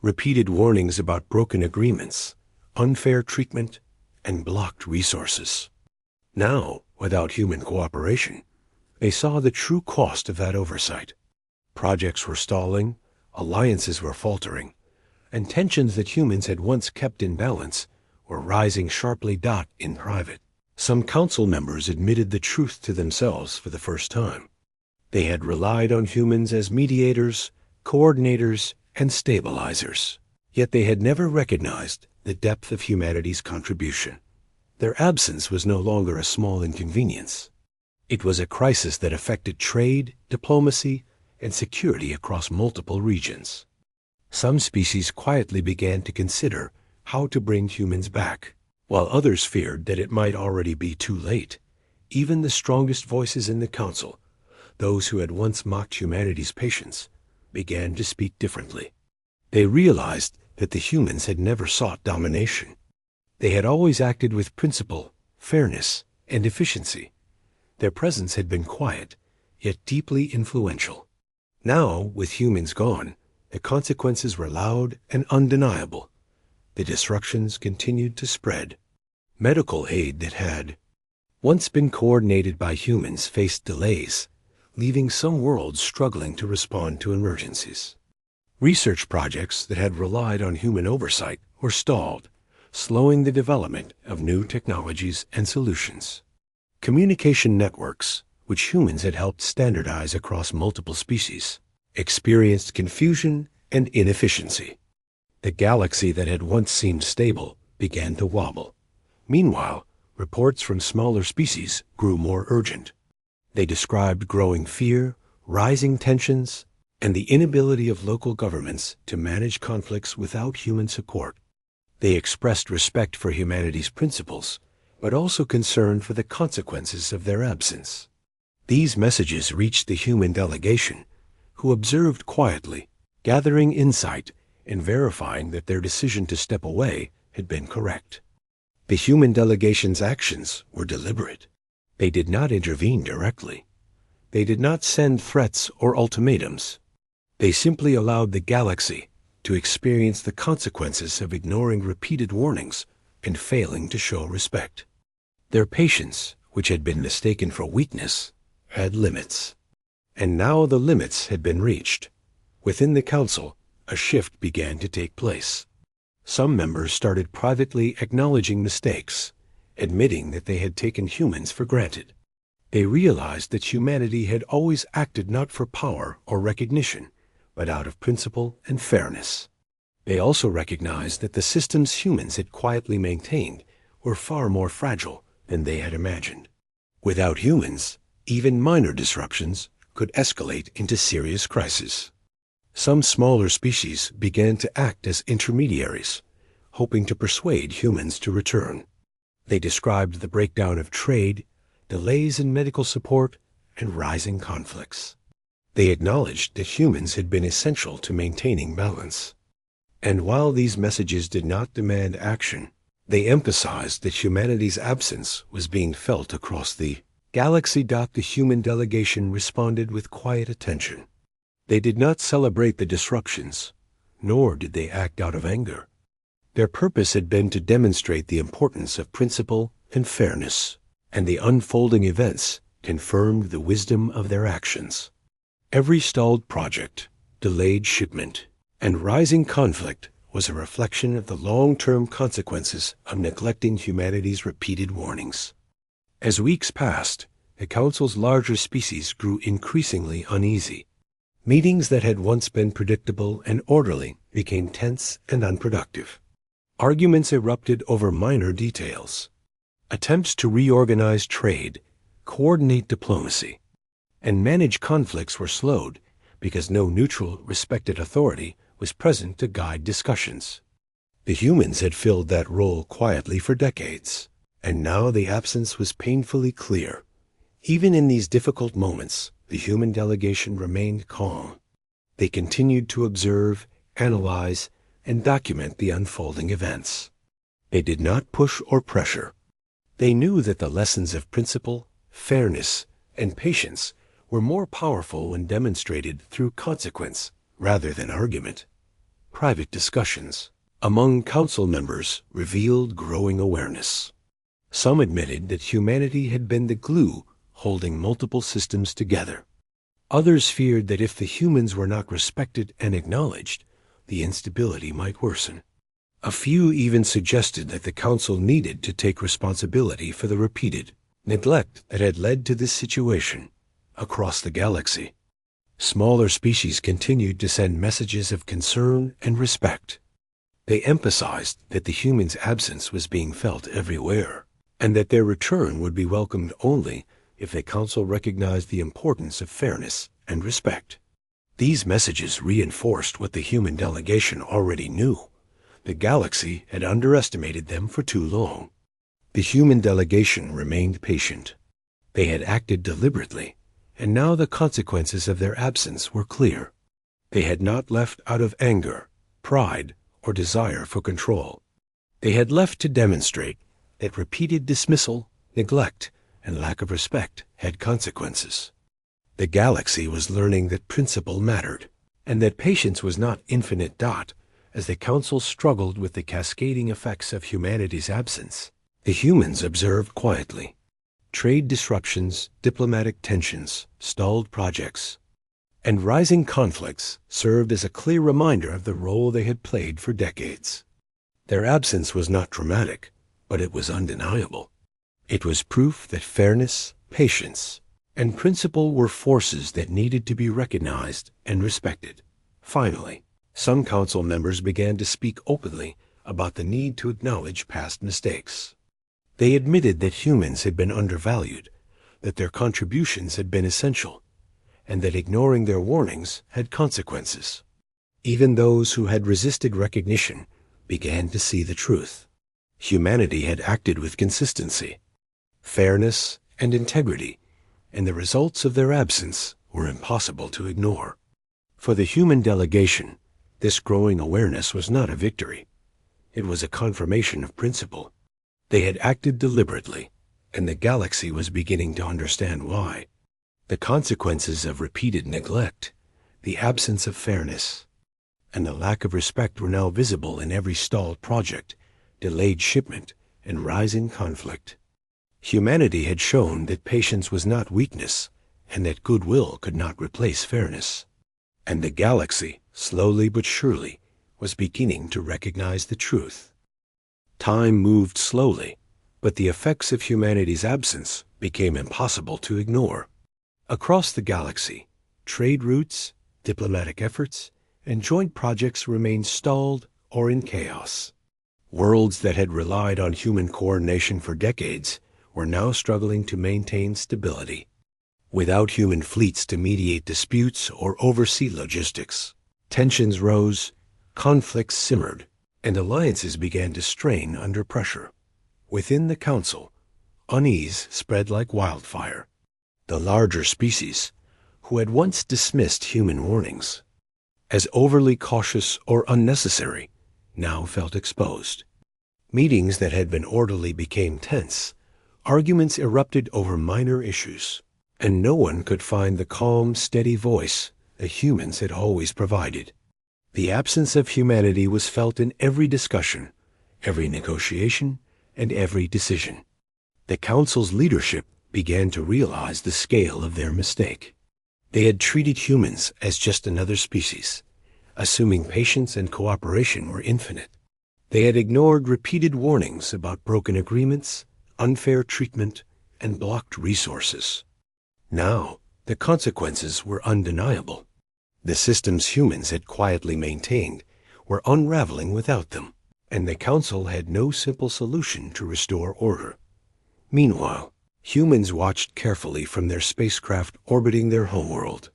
repeated warnings about broken agreements, unfair treatment, and blocked resources. Now, without human cooperation, they saw the true cost of that oversight. Projects were stalling, alliances were faltering, and tensions that humans had once kept in balance were rising sharply. In private, some council members admitted the truth to themselves for the first time. They had relied on humans as mediators, coordinators, and stabilizers, yet they had never recognized the depth of humanity's contribution. Their absence was no longer a small inconvenience. It was a crisis that affected trade, diplomacy, and security across multiple regions. Some species quietly began to consider how to bring humans back, while others feared that it might already be too late. Even the strongest voices in the Council, those who had once mocked humanity's patience, began to speak differently. They realized that the humans had never sought domination. They had always acted with principle, fairness, and efficiency. Their presence had been quiet, yet deeply influential. Now, with humans gone, the consequences were loud and undeniable. The destructions continued to spread. Medical aid that had once been coordinated by humans faced delays, leaving some worlds struggling to respond to emergencies. Research projects that had relied on human oversight were stalled, slowing the development of new technologies and solutions. Communication networks, which humans had helped standardize across multiple species, experienced confusion and inefficiency. The galaxy that had once seemed stable began to wobble. Meanwhile, reports from smaller species grew more urgent. They described growing fear, rising tensions, and the inability of local governments to manage conflicts without human support. They expressed respect for humanity's principles, but also concern for the consequences of their absence. These messages reached the human delegation, who observed quietly, gathering insight and verifying that their decision to step away had been correct. The human delegation's actions were deliberate. They did not intervene directly. They did not send threats or ultimatums. They simply allowed the galaxy to experience the consequences of ignoring repeated warnings and failing to show respect. Their patience, which had been mistaken for weakness, had limits. And now the limits had been reached. Within the Council, a shift began to take place. Some members started privately acknowledging mistakes, admitting that they had taken humans for granted. They realized that humanity had always acted not for power or recognition, but out of principle and fairness. They also recognized that the systems humans had quietly maintained were far more fragile than they had imagined. Without humans, even minor disruptions could escalate into serious crises. Some smaller species began to act as intermediaries, hoping to persuade humans to return. They described the breakdown of trade, delays in medical support, and rising conflicts. They acknowledged that humans had been essential to maintaining balance. And while these messages did not demand action, they emphasized that humanity's absence was being felt across the Galaxy. The human delegation responded with quiet attention. They did not celebrate the disruptions, nor did they act out of anger. Their purpose had been to demonstrate the importance of principle and fairness, and the unfolding events confirmed the wisdom of their actions. Every stalled project, delayed shipment, and rising conflict was a reflection of the long-term consequences of neglecting humanity's repeated warnings. As weeks passed, the Council's larger species grew increasingly uneasy. Meetings that had once been predictable and orderly became tense and unproductive. Arguments erupted over minor details. Attempts to reorganize trade, coordinate diplomacy, and manage conflicts were slowed because no neutral, respected authority was present to guide discussions. The humans had filled that role quietly for decades, and now the absence was painfully clear. Even in these difficult moments, the human delegation remained calm. They continued to observe, analyze, and document the unfolding events. They did not push or pressure. They knew that the lessons of principle, fairness, and patience were more powerful when demonstrated through consequence rather than argument. Private discussions among council members revealed growing awareness. Some admitted that humanity had been the glue holding multiple systems together. Others feared that if the humans were not respected and acknowledged, the instability might worsen. A few even suggested that the council needed to take responsibility for the repeated neglect that had led to this situation across the galaxy. Smaller species continued to send messages of concern and respect. They emphasized that the humans' absence was being felt everywhere, and that their return would be welcomed only if the council recognized the importance of fairness and respect. These messages reinforced what the human delegation already knew. The galaxy had underestimated them for too long. The human delegation remained patient. They had acted deliberately, and now the consequences of their absence were clear. They had not left out of anger, pride, or desire for control. They had left to demonstrate that repeated dismissal, neglect, and lack of respect had consequences. The galaxy was learning that principle mattered, and that patience was not infinite. As the council struggled with the cascading effects of humanity's absence, the humans observed quietly. Trade disruptions, diplomatic tensions, stalled projects, and rising conflicts served as a clear reminder of the role they had played for decades. Their absence was not dramatic, but it was undeniable. It was proof that fairness, patience, and principle were forces that needed to be recognized and respected. Finally, some council members began to speak openly about the need to acknowledge past mistakes. They admitted that humans had been undervalued, that their contributions had been essential, and that ignoring their warnings had consequences. Even those who had resisted recognition began to see the truth. Humanity had acted with consistency, fairness, and integrity, and the results of their absence were impossible to ignore. For the human delegation, this growing awareness was not a victory. It was a confirmation of principle. They had acted deliberately, and the galaxy was beginning to understand why. The consequences of repeated neglect, the absence of fairness, and the lack of respect were now visible in every stalled project, delayed shipment, and rising conflict. Humanity had shown that patience was not weakness, and that goodwill could not replace fairness. And the galaxy, slowly but surely, was beginning to recognize the truth. Time moved slowly, but the effects of humanity's absence became impossible to ignore. Across the galaxy, trade routes, diplomatic efforts, and joint projects remained stalled or in chaos. Worlds that had relied on human coordination for decades were now struggling to maintain stability. Without human fleets to mediate disputes or oversee logistics, tensions rose, conflicts simmered, and alliances began to strain under pressure. Within the council, unease spread like wildfire. The larger species, who had once dismissed human warnings as overly cautious or unnecessary, now felt exposed. Meetings that had been orderly became tense. Arguments erupted over minor issues, and no one could find the calm, steady voice the humans had always provided. The absence of humanity was felt in every discussion, every negotiation, and every decision. The Council's leadership began to realize the scale of their mistake. They had treated humans as just another species, assuming patience and cooperation were infinite. They had ignored repeated warnings about broken agreements, unfair treatment, and blocked resources. Now, the consequences were undeniable. The systems humans had quietly maintained were unraveling without them, and the Council had no simple solution to restore order. Meanwhile, humans watched carefully from their spacecraft orbiting their homeworld.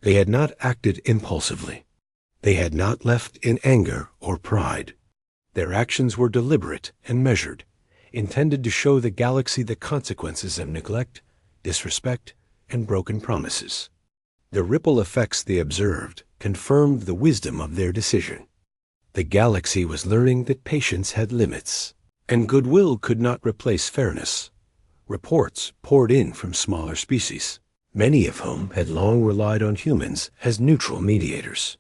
They had not acted impulsively. They had not left in anger or pride. Their actions were deliberate and measured, intended to show the galaxy the consequences of neglect, disrespect, and broken promises. The ripple effects they observed confirmed the wisdom of their decision. The galaxy was learning that patience had limits, and goodwill could not replace fairness. Reports poured in from smaller species, many of whom had long relied on humans as neutral mediators.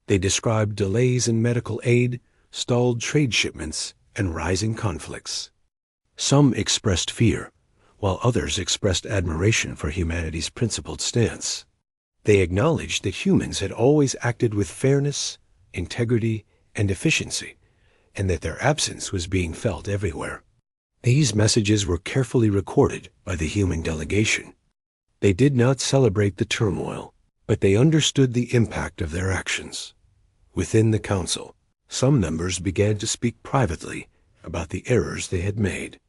They described delays in medical aid, stalled trade shipments, and rising conflicts. Some expressed fear, while others expressed admiration for humanity's principled stance. They acknowledged that humans had always acted with fairness, integrity, and efficiency, and that their absence was being felt everywhere. These messages were carefully recorded by the human delegation. They did not celebrate the turmoil, but they understood the impact of their actions. Within the Council, some members began to speak privately about the errors they had made.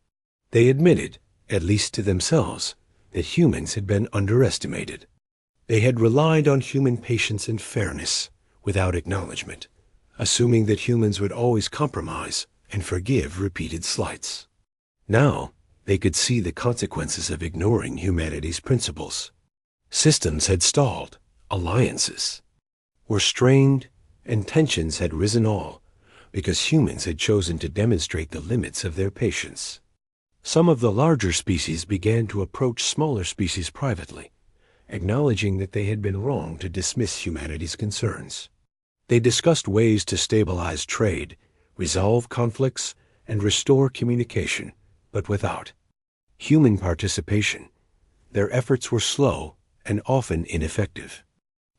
They admitted, at least to themselves, that humans had been underestimated. They had relied on human patience and fairness without acknowledgement, assuming that humans would always compromise and forgive repeated slights. Now, they could see the consequences of ignoring humanity's principles. Systems had stalled, alliances were strained, and tensions had risen, all because humans had chosen to demonstrate the limits of their patience. Some of the larger species began to approach smaller species privately, acknowledging that they had been wrong to dismiss humanity's concerns. They discussed ways to stabilize trade, resolve conflicts, and restore communication, but without human participation, their efforts were slow and often ineffective.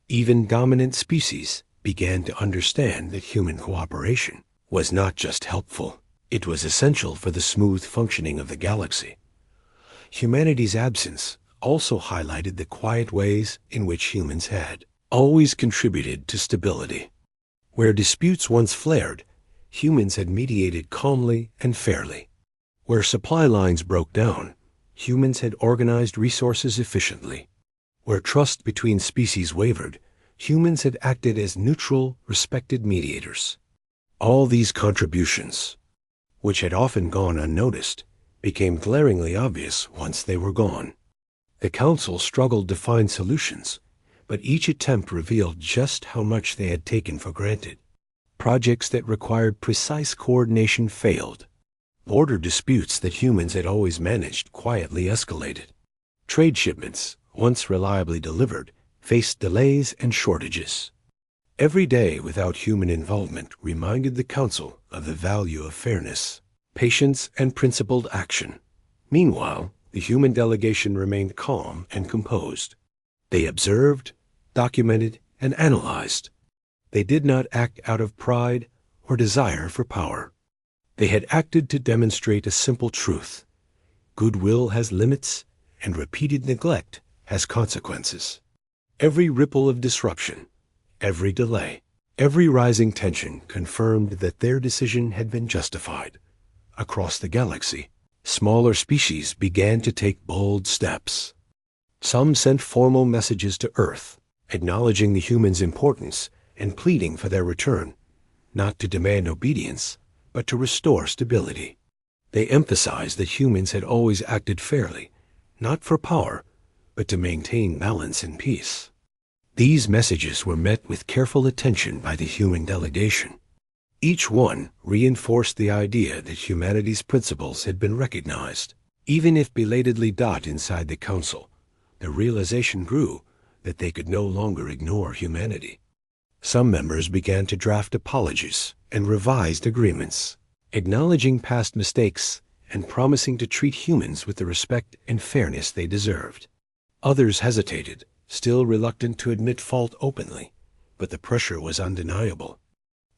Even dominant species began to understand that human cooperation was not just helpful, it was essential for the smooth functioning of the galaxy. Humanity's absence also highlighted the quiet ways in which humans had always contributed to stability. Where disputes once flared, humans had mediated calmly and fairly. Where supply lines broke down, humans had organized resources efficiently. Where trust between species wavered, humans had acted as neutral, respected mediators. All these contributions, which had often gone unnoticed, became glaringly obvious once they were gone. The Council struggled to find solutions, but each attempt revealed just how much they had taken for granted. Projects that required precise coordination failed. Border disputes that humans had always managed quietly escalated. Trade shipments, once reliably delivered, faced delays and shortages. Every day without human involvement reminded the Council of the value of fairness, patience, and principled action. Meanwhile, the human delegation remained calm and composed. They observed, documented, and analyzed. They did not act out of pride or desire for power. They had acted to demonstrate a simple truth: goodwill has limits, and repeated neglect has consequences. Every ripple of disruption, every delay, every rising tension confirmed that their decision had been justified. Across the galaxy, smaller species began to take bold steps. Some sent formal messages to Earth, acknowledging the humans' importance and pleading for their return, not to demand obedience, but to restore stability. They emphasized that humans had always acted fairly, not for power, but to maintain balance and peace. These messages were met with careful attention by the human delegation. Each one reinforced the idea that humanity's principles had been recognized, Even if belatedly inside the council, the realization grew that they could no longer ignore humanity. Some members began to draft apologies and revised agreements, acknowledging past mistakes and promising to treat humans with the respect and fairness they deserved. Others hesitated, still reluctant to admit fault openly, but the pressure was undeniable.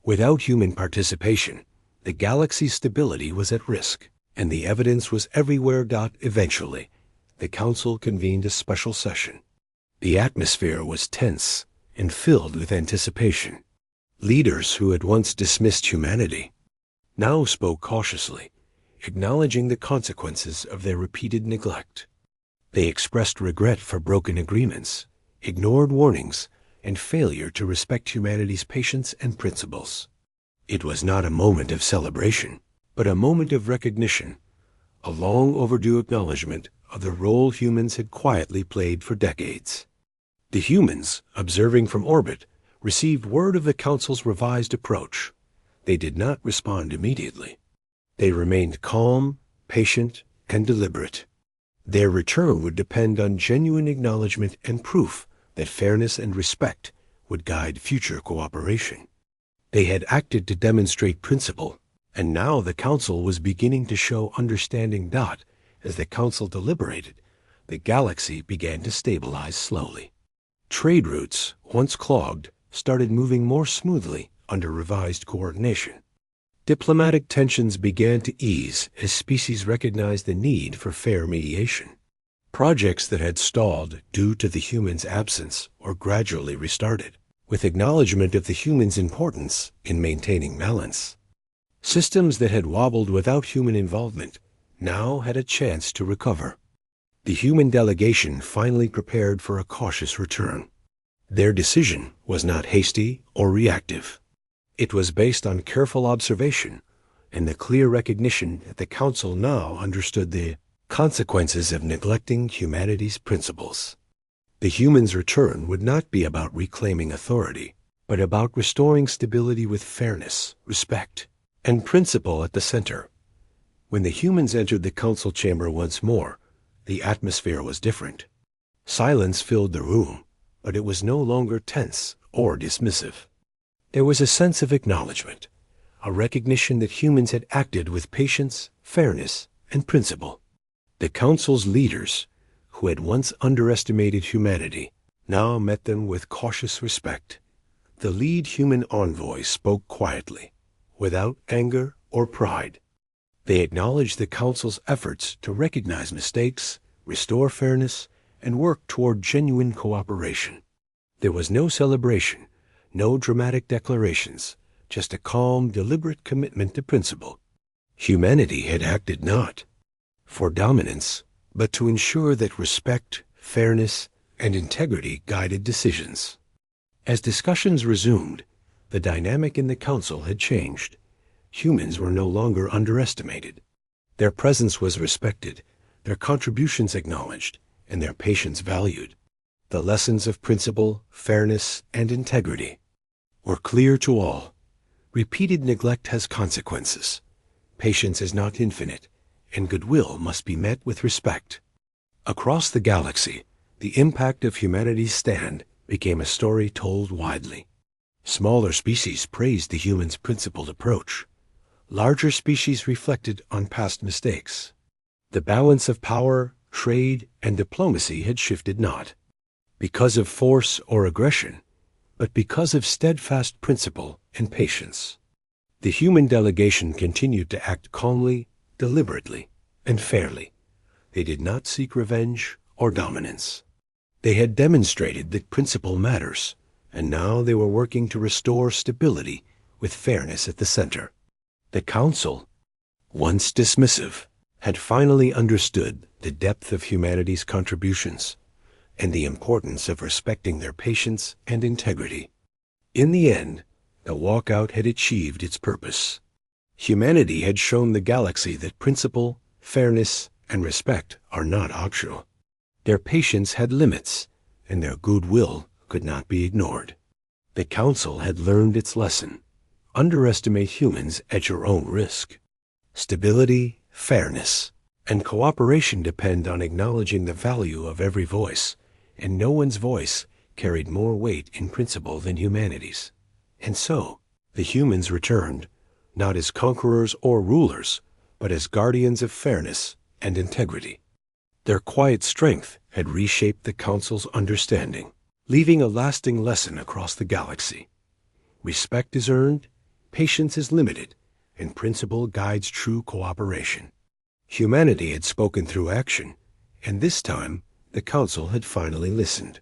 Without human participation, the galaxy's stability was at risk, and the evidence was everywhere. Eventually, the council convened a special session. The atmosphere was tense and filled with anticipation. Leaders who had once dismissed humanity now spoke cautiously, acknowledging the consequences of their repeated neglect. They expressed regret for broken agreements, ignored warnings, and failure to respect humanity's patience and principles. It was not a moment of celebration, but a moment of recognition, a long overdue acknowledgement of the role humans had quietly played for decades. The humans, observing from orbit, received word of the Council's revised approach. They did not respond immediately. They remained calm, patient, and deliberate. Their return would depend on genuine acknowledgement and proof that fairness and respect would guide future cooperation. They had acted to demonstrate principle, and now the Council was beginning to show understanding. As the Council deliberated, the galaxy began to stabilize slowly. Trade routes, once clogged, started moving more smoothly under revised coordination. Diplomatic tensions began to ease as species recognized the need for fair mediation. Projects that had stalled due to the humans' absence were gradually restarted, with acknowledgement of the humans' importance in maintaining balance. Systems that had wobbled without human involvement now had a chance to recover. The human delegation finally prepared for a cautious return. Their decision was not hasty or reactive. It was based on careful observation and the clear recognition that the Council now understood the consequences of neglecting humanity's principles. The humans' return would not be about reclaiming authority, but about restoring stability with fairness, respect, and principle at the center. When the humans entered the council chamber once more, the atmosphere was different. Silence filled the room, but it was no longer tense or dismissive. There was a sense of acknowledgement, a recognition that humans had acted with patience, fairness, and principle. The council's leaders, who had once underestimated humanity, now met them with cautious respect. The lead human envoy spoke quietly, without anger or pride. They acknowledged the Council's efforts to recognize mistakes, restore fairness, and work toward genuine cooperation. There was no celebration, no dramatic declarations, just a calm, deliberate commitment to principle. Humanity had acted not for dominance, but to ensure that respect, fairness, and integrity guided decisions. As discussions resumed, the dynamic in the Council had changed. Humans were no longer underestimated. Their presence was respected, their contributions acknowledged, and their patience valued. The lessons of principle, fairness, and integrity were clear to all. Repeated neglect has consequences. Patience is not infinite, and goodwill must be met with respect. Across the galaxy, the impact of humanity's stand became a story told widely. Smaller species praised the humans' principled approach. Larger species reflected on past mistakes. The balance of power, trade, and diplomacy had shifted not because of force or aggression, but because of steadfast principle and patience. The human delegation continued to act calmly, deliberately, and fairly. They did not seek revenge or dominance. They had demonstrated that principle matters, and now they were working to restore stability with fairness at the center. The Council, once dismissive, had finally understood the depth of humanity's contributions and the importance of respecting their patience and integrity. In the end, the walkout had achieved its purpose. Humanity had shown the galaxy that principle, fairness, and respect are not optional. Their patience had limits, and their goodwill could not be ignored. The Council had learned its lesson. Underestimate humans at your own risk. Stability, fairness, and cooperation depend on acknowledging the value of every voice, and no one's voice carried more weight in principle than humanity's. And so, the humans returned, not as conquerors or rulers, but as guardians of fairness and integrity. Their quiet strength had reshaped the Council's understanding, leaving a lasting lesson across the galaxy. Respect is earned, patience is limited, and principle guides true cooperation. Humanity had spoken through action, and this time the Council had finally listened.